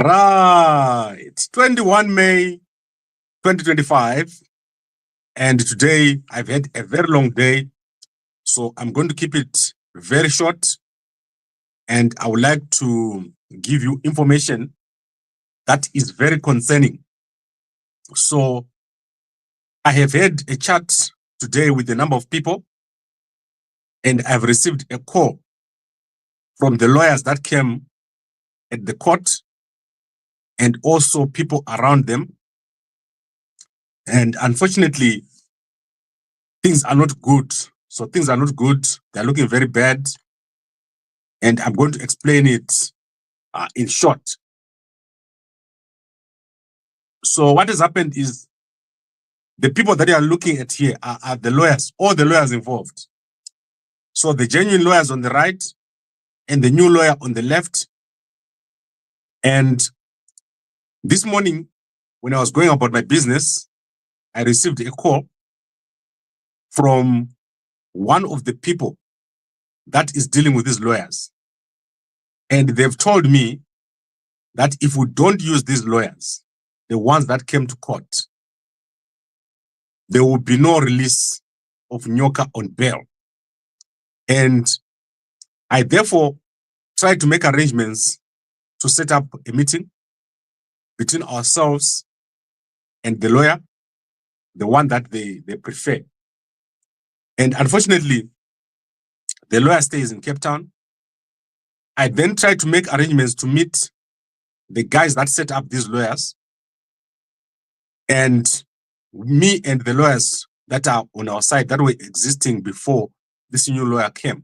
Right. 21 May 2025. And today I've had a very long day. So I'm going to keep it very short. And I would like to give you information that is very concerning. So I have had a chat today with a number of people, and I've received a call from the lawyers that came at the court and also people around them. And unfortunately, things are not good. So things are not good. They're looking very bad. And I'm going to explain it in short. So what has happened is the people that you are looking at here are the lawyers, all the lawyers involved. So the genuine lawyers on the right and the new lawyer on the left. And this morning, when I was going about my business, I received a call from one of the people that is dealing with these lawyers. And they've told me that if we don't use these lawyers, the ones that came to court, there will be no release of Nyoka on bail. And I therefore tried to make arrangements to set up a meeting between ourselves and the lawyer, the one that they prefer. And unfortunately, the lawyer stays in Cape Town. I then tried to make arrangements to meet the guys that set up these lawyers, and me and the lawyers that are on our side that were existing before this new lawyer came.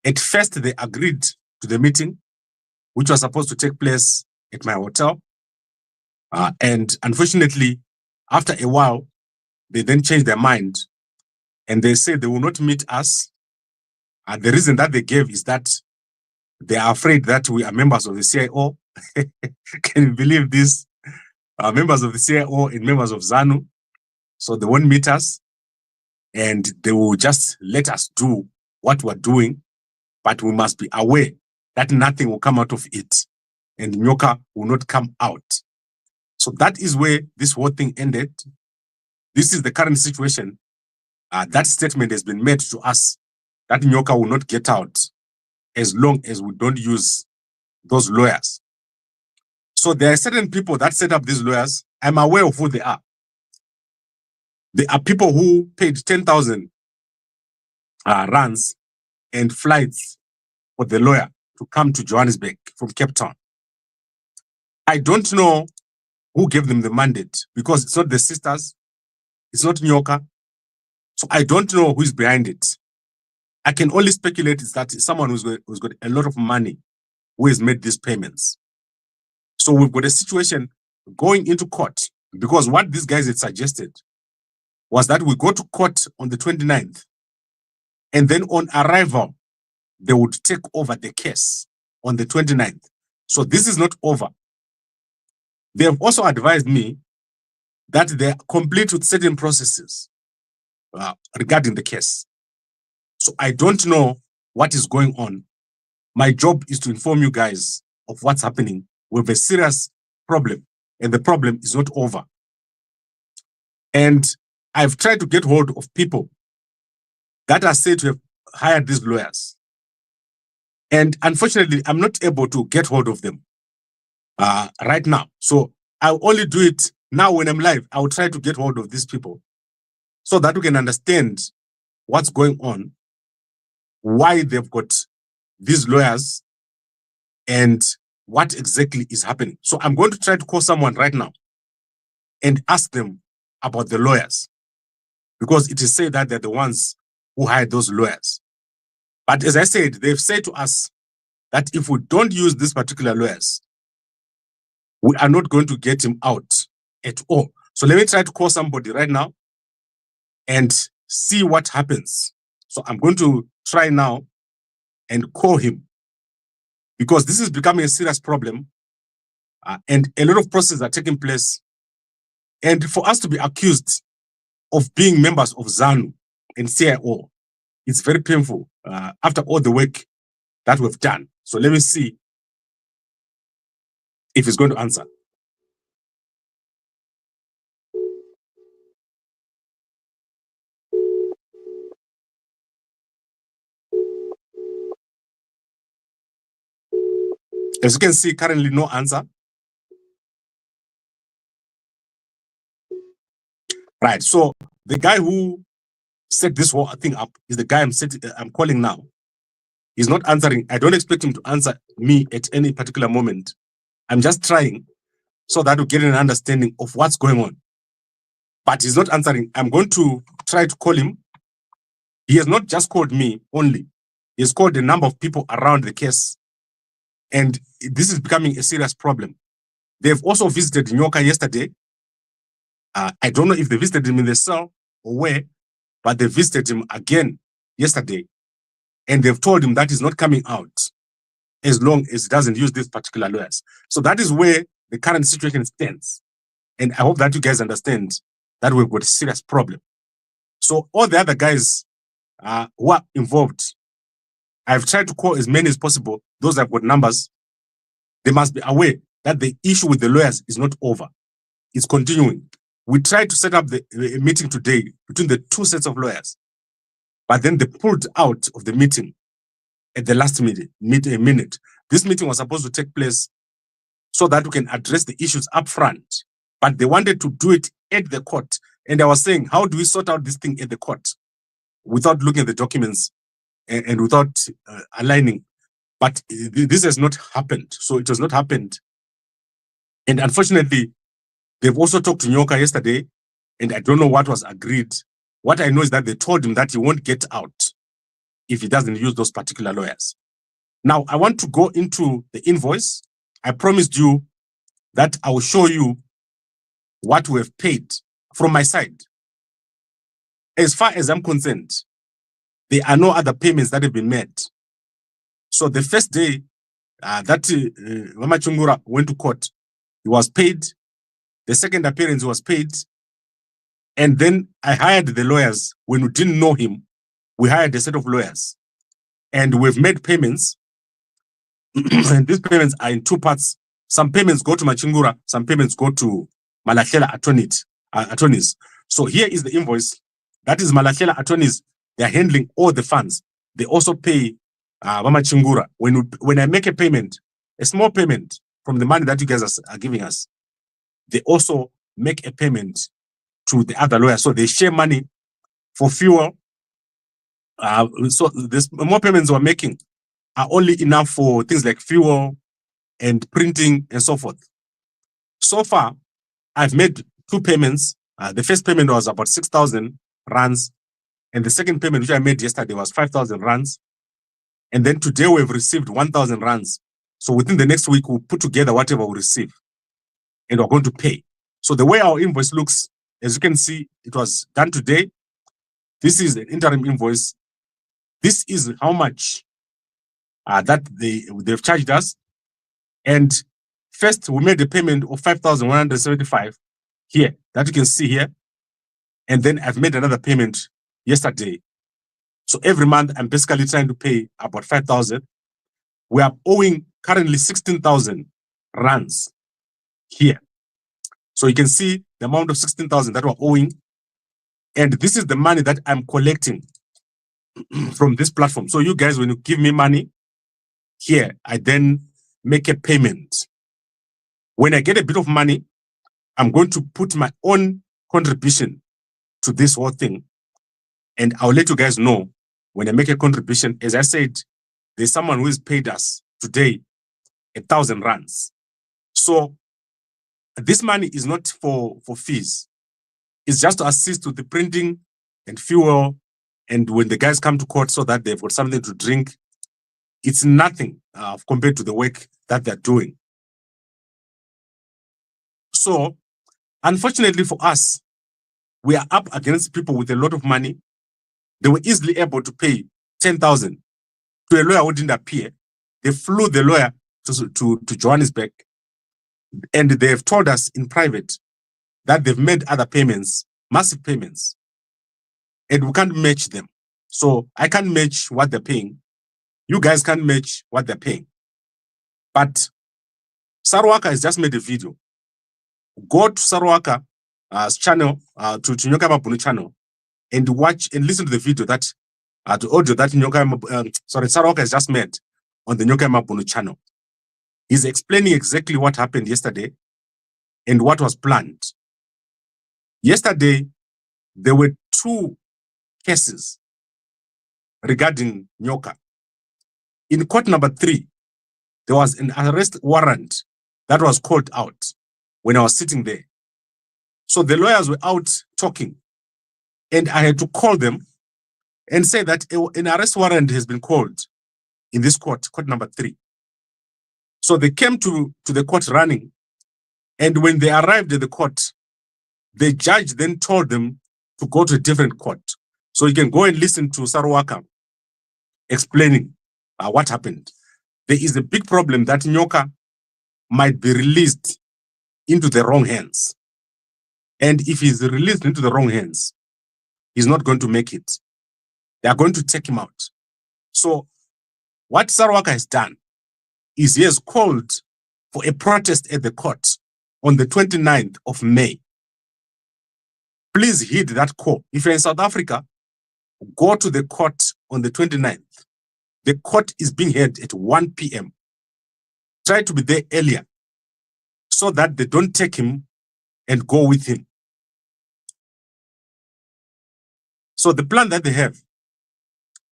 At first, they agreed to the meeting, which was supposed to take place at my hotel. And unfortunately, after a while, they then changed their mind and they said they will not meet us. The reason that they gave is that they are afraid that we are members of the CIO. Can you believe this? Members of the CIO and members of ZANU. So they won't meet us and they will just let us do what we're doing, but we must be aware that nothing will come out of it and Nyoka will not come out. So that is where this whole thing ended. This is the current situation. That statement has been made to us that Nyoka will not get out as long as we don't use those lawyers. So there are certain people that set up these lawyers. I'm aware of who they are. They are people who paid 10,000 rands and flights for the lawyer to come to Johannesburg from Cape Town. I don't know who gave them the mandate because it's not the sisters, it's not Nyoka. So I don't know who is behind it. I can only speculate is that someone who's got a lot of money who has made these payments. So we've got a situation going into court because what these guys had suggested was that we go to court on the 29th and then on arrival, they would take over the case on the 29th. So this is not over. They have also advised me that they're complete with certain processes regarding the case. So I don't know what is going on. My job is to inform you guys of what's happening. We have a serious problem, and the problem is not over. And I've tried to get hold of people that are said to have hired these lawyers. And unfortunately, I'm not able to get hold of them right now. So I'll only do it now when I'm live. I'll try to get hold of these people so that we can understand what's going on, why they've got these lawyers, and what exactly is happening. So I'm going to try to call someone right now and ask them about the lawyers, because it is said that they're the ones who hired those lawyers. But as I said, they've said to us that if we don't use these particular lawyers, we are not going to get him out at all. So let me try to call somebody right now and see what happens. So I'm going to try now and call him, because this is becoming a serious problem and a lot of processes are taking place. And for us to be accused of being members of ZANU and CIO, it's very painful after all the work that we've done. So let me see if he's going to answer. As you can see, currently no answer. Right. So the guy who set this whole thing up is the guy I'm calling now. He's not answering. I don't expect him to answer me at any particular moment. I'm just trying so that we get an understanding of what's going on. But he's not answering. I'm going to try to call him. He has not just called me only. He's called a number of people around the case. And this is becoming a serious problem. They've also visited Nyoka yesterday. I don't know if they visited him in the cell or where, but they visited him again yesterday. And they've told him that he's not coming out as long as he doesn't use these particular lawyers. So that is where the current situation stands. And I hope that you guys understand that we've got a serious problem. So all the other guys who are involved, I've tried to call as many as possible. Those that have got numbers, they must be aware that the issue with the lawyers is not over. It's continuing. We tried to set up a meeting today between the two sets of lawyers, but then they pulled out of the meeting at the last minute. This meeting was supposed to take place so that we can address the issues up front, but they wanted to do it at the court. And I was saying, how do we sort out this thing at the court without looking at the documents and without aligning? But this has not happened. So it has not happened. And unfortunately, they've also talked to Nyoka yesterday, and I don't know what was agreed. What I know is that they told him that he won't get out if he doesn't use those particular lawyers. Now, I want to go into the invoice. I promised you that I will show you what we have paid from my side. As far as I'm concerned, there are no other payments that have been made. So the first day that Mama Chungura went to court, he was paid. The second appearance was paid. And then I hired the lawyers. When we didn't know him, we hired a set of lawyers. And we've made payments. And these payments are in two parts. Some payments go to Machingura, some payments go to Malachela attorneys. So here is the invoice. That is Malachela attorneys. They're handling all the funds. They also pay Mama Chingura. When I make a payment, a small payment from the money that you guys are giving us, they also make a payment to the other lawyer. So they share money for fuel. So the more payments we're making are only enough for things like fuel and printing and so forth. So far, I've made two payments. The first payment was about 6,000 rands. And the second payment, which I made yesterday, was 5,000 rands. And then today we've received 1,000 rands. So within the next week, we'll put together whatever we receive. And we're going to pay. So the way our invoice looks, as you can see, it was done today. This is an interim invoice. This is how much that they've charged us. And first, we made a payment of 5,175 here, that you can see here. And then I've made another payment yesterday. So every month, I'm basically trying to pay about 5,000. We are owing currently 16,000 rands here. So you can see the amount of 16,000 that we're owing. And this is the money that I'm collecting from this platform. So you guys, when you give me money here, I then make a payment. When I get a bit of money, I'm going to put my own contribution to this whole thing. And I'll let you guys know when I make a contribution. As I said, there's someone who has paid us today 1,000 rands. So this money is not for fees. It's just to assist with the printing and fuel. And when the guys come to court so that they've got something to drink, it's nothing compared to the work that they're doing. So, unfortunately for us, we are up against people with a lot of money. They were easily able to pay 10,000 to a lawyer who didn't appear. They flew the lawyer to Johannesburg, and they've told us in private that they've made other payments, massive payments, and we can't match them. So I can't match what they're paying. You guys can't match what they're paying. But Sarawaka has just made a video. Go to Sarawaka's channel, to Nyokayemabhunu channel, and watch and listen to the video that, the audio that Sarawaka has just made on the Nyokayemabhunu channel. He's explaining exactly what happened yesterday and what was planned. Yesterday, there were 2 cases regarding Nyoka. In court number 3, there was an arrest warrant that was called out when I was sitting there. So the lawyers were out talking, and I had to call them and say that an arrest warrant has been called in this court number 3. So they came to the court running, and when they arrived at the court, the judge then told them to go to a different court. So you can go and listen to Sarawaka explaining what happened. There is a big problem that Nyoka might be released into the wrong hands. And if he's released into the wrong hands, he's not going to make it. They are going to take him out. So what Sarawaka has done is he has called for a protest at the court on the 29th of May. Please heed that call. If you're in South Africa, go to the court on the 29th. The court is being held at 1 p.m. Try to be there earlier so that they don't take him and go with him. So the plan that they have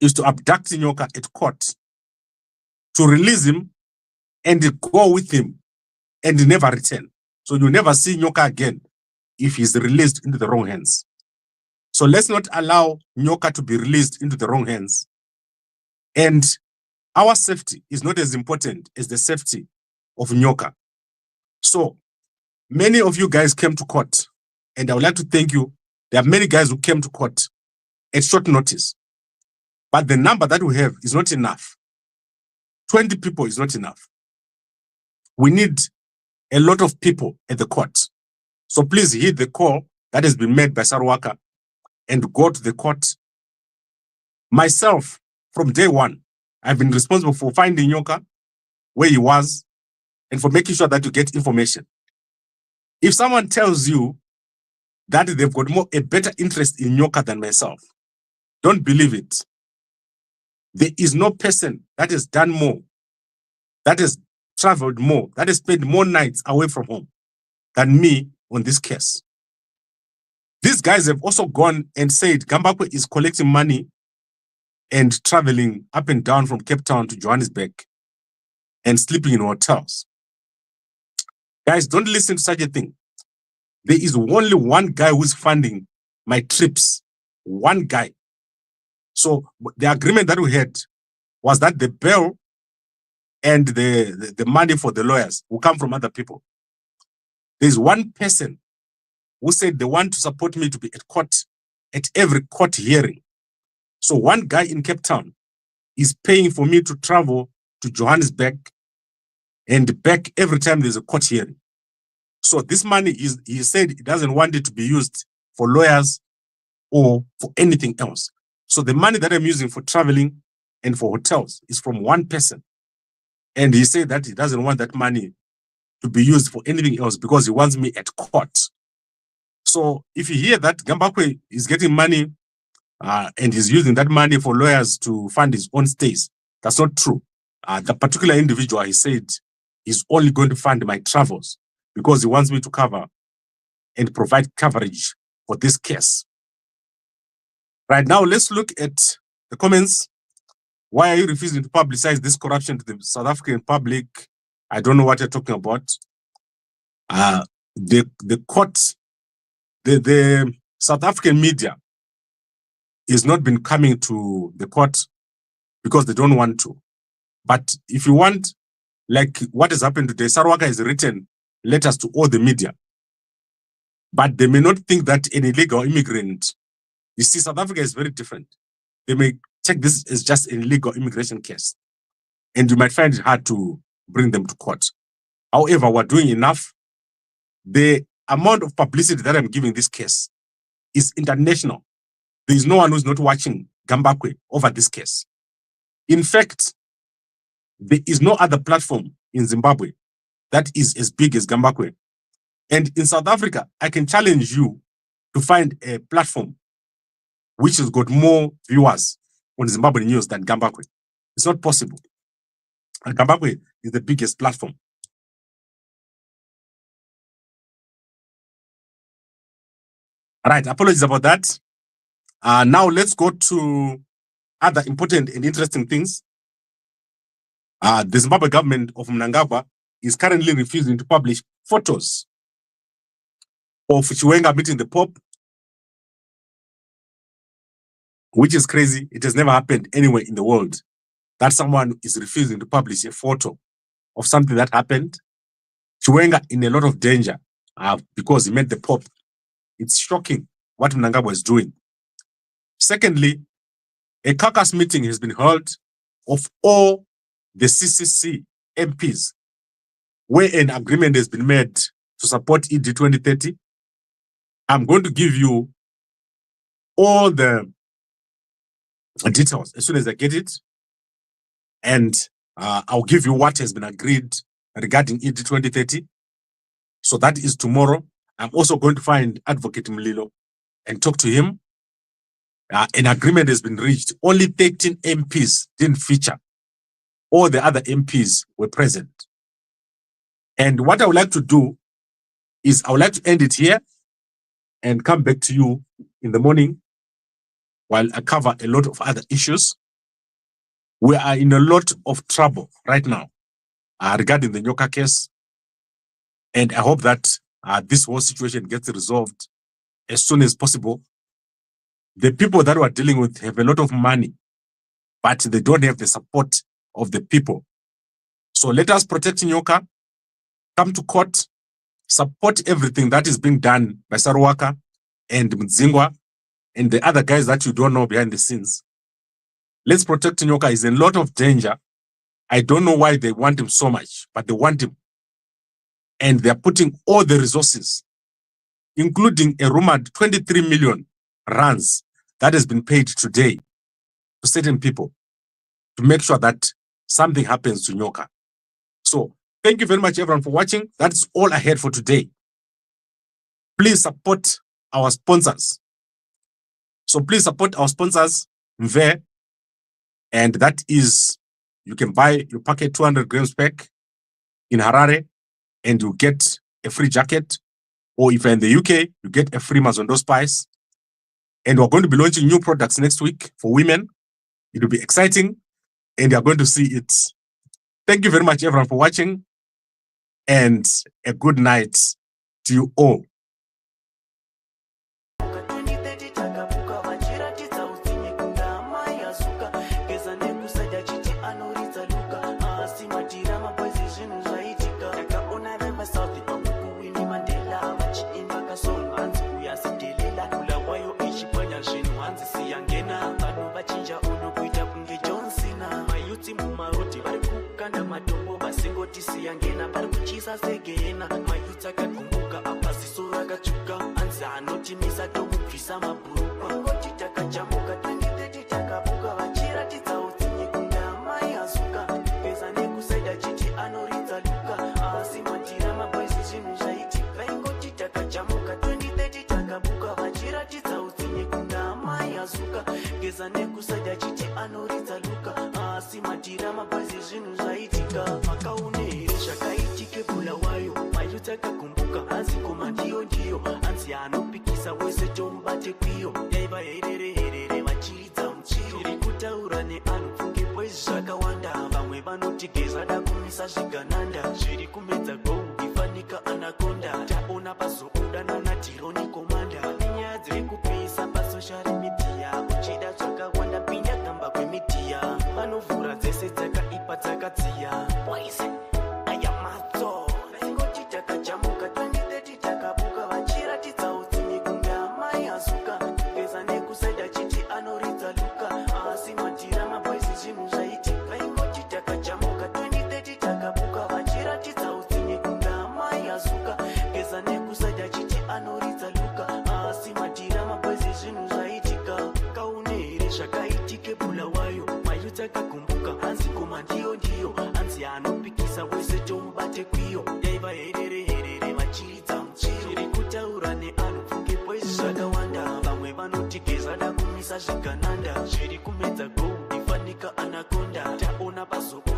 is to abduct Nyoka at court, to release him and go with him and never return. So you never see Nyoka again if he's released into the wrong hands. So let's not allow Nyoka to be released into the wrong hands. And our safety is not as important as the safety of Nyoka. So many of you guys came to court, and I would like to thank you. There are many guys who came to court at short notice, but the number that we have is not enough. 20 people is not enough. We need a lot of people at the court. So please heed the call that has been made by Sarawaka and go to the court. Myself, from day one, I've been responsible for finding Nyoka where he was and for making sure that you get information. If someone tells you that they've got a better interest in Nyoka than myself, don't believe it. There is no person that has done more, that has traveled more, that has spent more nights away from home than me on this case. These guys have also gone and said Gambakwe is collecting money and traveling up and down from Cape Town to Johannesburg and sleeping in hotels. Guys, don't listen to such a thing. There is only one guy who's funding my trips. One guy. So the agreement that we had was that the bail and the money for the lawyers will come from other people. There's one person who said they want to support me to be at court at every court hearing. So one guy in Cape Town is paying for me to travel to Johannesburg and back every time there's a court hearing. So this money, he said he doesn't want it to be used for lawyers or for anything else. So the money that I'm using for traveling and for hotels is from one person. And he said that he doesn't want that money to be used for anything else because he wants me at court. So if you hear that Gambakwe is getting money and he's using that money for lawyers to fund his own stays, that's not true. The particular individual, he said, is only going to fund my travels because he wants me to cover and provide coverage for this case. Right now, let's look at the comments. Why are you refusing to publicize this corruption to the South African public? I don't know what you're talking about. The court, the South African media is not been coming to the court because they don't want to. But if you want, like what has happened today, Sarawaka has written letters to all the media. But they may not think that an illegal immigrant, you see, South Africa is very different. They may take this as just an illegal immigration case. And you might find it hard to bring them to court. However, we're doing enough. The amount of publicity that I'm giving this case is international. There is no one who's not watching Gambakwe over this case. In fact, there is no other platform in Zimbabwe that is as big as Gambakwe. And in South Africa, I can challenge you to find a platform which has got more viewers on Zimbabwe news than Gambakwe. It's not possible. And Gambakwe is the biggest platform. All right, apologies about that. Now let's go to other important and interesting things. The Zimbabwe government of Mnangagwa is currently refusing to publish photos of Chiwenga meeting the Pope, which is crazy. It has never happened anywhere in the world that someone is refusing to publish a photo of something that happened. Chiwenga in a lot of danger because he met the Pope. It's shocking what Mnangagwa is doing. Secondly, a caucus meeting has been held of all the CCC MPs, where an agreement has been made to support ED 2030. I'm going to give you all the details as soon as I get it. And I'll give you what has been agreed regarding ED 2030. So that is tomorrow. I'm also going to find Advocate Mlilo and talk to him. An agreement has been reached. Only 13 MPs didn't feature. All the other MPs were present. And what I would like to do is I would like to end it here and come back to you in the morning while I cover a lot of other issues. We are in a lot of trouble right now regarding the Nyoka case. And I hope that this whole situation gets resolved as soon as possible. The people that we're dealing with have a lot of money, but they don't have the support of the people. So let us protect Nyoka, come to court, support everything that is being done by Saruwaka and Mdzingwa and the other guys that you don't know behind the scenes. Let's protect Nyoka. He's in a lot of danger. I don't know why they want him so much, but they want him. And they're putting all the resources, including a rumored 23 million rands that has been paid today to certain people to make sure that something happens to Nyoka. So thank you very much, everyone, for watching. That's all I had for today. Please support our sponsors. So please support our sponsors, Mve, and that is, you can buy your packet 200 grams pack in Harare, and you get a free jacket. Or if you're in the UK, you get a free Mazondo spice. And we're going to be launching new products next week for women. It will be exciting, and you're going to see it. Thank you very much, everyone, for watching, and a good night to you all. Siyangena pari kuchisa segena mayuta kakumbuka apa sisura kachuka anza anotimisa tomubvisa mabhurukwa ngoti takajamuka 2030 takabuka vachira tidzautsinye kunda mai azuka pesa nekusaida chiti anoridza luka asi matira mabwezi zvinhu zvaitika ingoti takajamuka 2030 takabuka vachira tidzautsinye kunda mai azuka pesa nekusaida chiti anoridza luka asi matira mabwezi zvinhu zvaitika makaune zvakaitike bula wayo mayuta kakumbuka hanzi koma ndiyo hanzi anopikisa wese tomubate kwiyo yaiva herere vachiridza muchiro iri kutaura neanhu pfungepo izvi zvakawanda vamwe vanotigeza da kumisa zvigananda zviri kumedza gou ifanika anakonda taona pazouda nanatironi komanda nenyaya dziri kupisa pasocial media uchida zvakawanda pinda kamba kwemidiya vanovhura dzese dzakaipa dzakadziya poison kakumbuka hanzi koma ndiyo hanzi anopikisa wese tomubate kwiyo tazoka